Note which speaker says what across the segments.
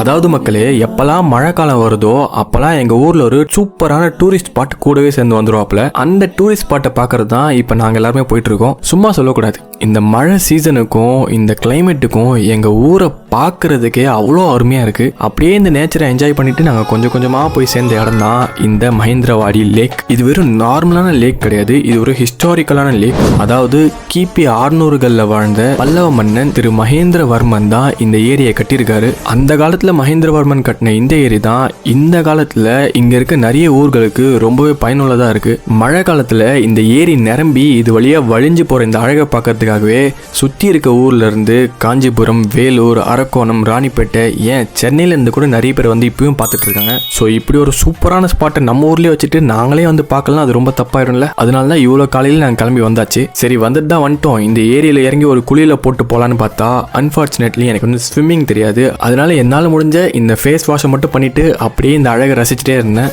Speaker 1: அதாவது மக்களே, எப்பெல்லாம் மழை காலம் வருதோ அப்பெல்லாம் எங்க ஊர்ல ஒரு சூப்பரான டூரிஸ்ட் ஸ்பாட் கூடவே சேர்ந்து வந்துருவாப்ல. அந்த டூரிஸ்ட் ஸ்பாட்டை பாக்குறது தான் இப்ப நாங்க எல்லாருமே போயிட்டு இருக்கோம். சும்மா சொல்லக்கூடாது, இந்த மழை சீசனுக்கும் இந்த கிளைமேட்டுக்கும் எங்க ஊரை பார்க்கறதுக்கே அவ்வளோ அருமையா இருக்கு. அப்படியே இந்த நேச்சரை என்ஜாய் பண்ணிட்டு நாங்கள் கொஞ்சம் கொஞ்சமா போய் சேர்ந்த இடம் தான் இந்த மகேந்திரவாடி லேக். இது வெறும் நார்மலான லேக் கிடையாது, இது ஒரு ஹிஸ்டாரிக்கலான லேக். அதாவது கிபி 600களில் வாழ்ந்த பல்லவ மன்னன் திரு மகேந்திரவர்மன் தான் இந்த ஏரியை கட்டியிருக்காரு. அந்த காலத்துல மகேந்திரவர்மன் கட்டின இந்த ஏரி தான் இந்த காலத்துல இங்க இருக்க நிறைய ஊர்களுக்கு ரொம்பவே பயனுள்ளதா இருக்கு. மழை காலத்துல இந்த ஏரி நிரம்பி இது வழியா வழிஞ்சு போற இந்த அழகை பார்க்கறதுக்காகவே சுத்தி இருக்க ஊர்ல இருந்து காஞ்சிபுரம், வேலூர், அரக்கோணம், ராணிப்பேட்டை, ஏன் சென்னையில இருந்து கூட நிறைய பேர் வந்து இப்பயும் பார்த்துட்டு இருக்காங்க. ஸோ இப்படி ஒரு சூப்பரான ஸ்பாட்டை நம்ம ஊர்லயே வச்சுட்டு நாங்களே வந்து பார்க்கலாம், அது ரொம்ப தப்பாயிடும்ல. அதனால தான் இவ்வளோ காலையில் நாங்கள் கிளம்பி வந்தாச்சு. சரி வந்துட்டு தான் வந்துட்டோம். இந்த ஏரியில இறங்கி ஒரு குழியில போட்டு போலான்னு பார்த்தா அன்பார்ச்சுனேட்லி எனக்கு வந்து ஸ்விம்மிங் தெரியாது. அதனால என்னால் முடிஞ்ச இந்த ஃபேஸ் வாஷை மட்டும் பண்ணிட்டு அப்படியே இந்த அழகை ரசிச்சுட்டே இருந்தேன்.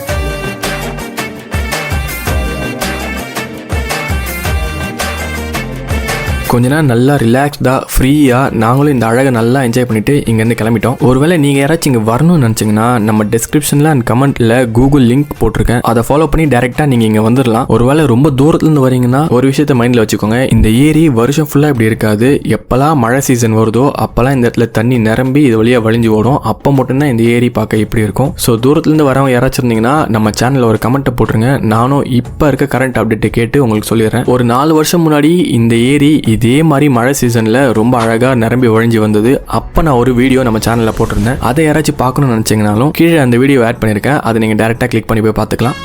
Speaker 1: கொஞ்ச நேரம் நல்லா ரிலாக்ஸ்டாக ஃப்ரீயாக நாங்களும் இந்த அழகை நல்லா என்ஜாய் பண்ணிட்டு இங்கேருந்து கிளம்பிட்டோம். ஒருவேளை நீங்கள் யாராச்சும் இங்கே வரணும்னு நினச்சிங்கன்னா நம்ம டிஸ்கிரிப்ஷனில் அண்ட் கமெண்ட்டில் கூகுள் லிங்க் போட்டிருக்கேன், அதை ஃபாலோ பண்ணி டேரெக்டாக நீங்கள் இங்கே வந்துடலாம். ஒருவேளை ரொம்ப தூரத்துலேருந்து வரீங்கன்னா ஒரு விஷயத்த மைண்டில் வச்சுக்கோங்க, இந்த ஏரி வருஷம் ஃபுல்லாக இப்படி இருக்காது. எப்போல்லாம் மழை சீசன் வருதோ அப்போல்லாம் இந்த இடத்துல தண்ணி நிரம்பி இது வழியாக வழிஞ்சு ஓடும். அப்போ மட்டும்தான் இந்த ஏரி பார்க்க இப்படி இருக்கும். ஸோ தூரத்துலேருந்து வரவங்க யாராச்சும் இருந்தீங்கன்னா நம்ம சேனலில் ஒரு கமெண்ட்டை போட்டுருங்க, நானும் இப்போ இருக்க கரண்ட் அப்டேட்டை கேட்டு உங்களுக்கு சொல்லிடுறேன். ஒரு 4 வருஷம் முன்னாடி இந்த ஏரி இதே மாதிரி மழை சீசன்ல ரொம்ப அழகா நிரம்பி வழிஞ்சு வந்தது. அப்ப நான் ஒரு வீடியோ நம்ம சேனல்ல போட்டிருந்தேன், அதை யாராச்சும் பார்க்கணும்னு நினைச்சீங்கனாலும் கீழே அந்த வீடியோ ஆட் பண்ணிருக்கேன், அதை நீங்க டைரக்டா கிளிக் பண்ணி போய் பார்த்துக்கலாம்.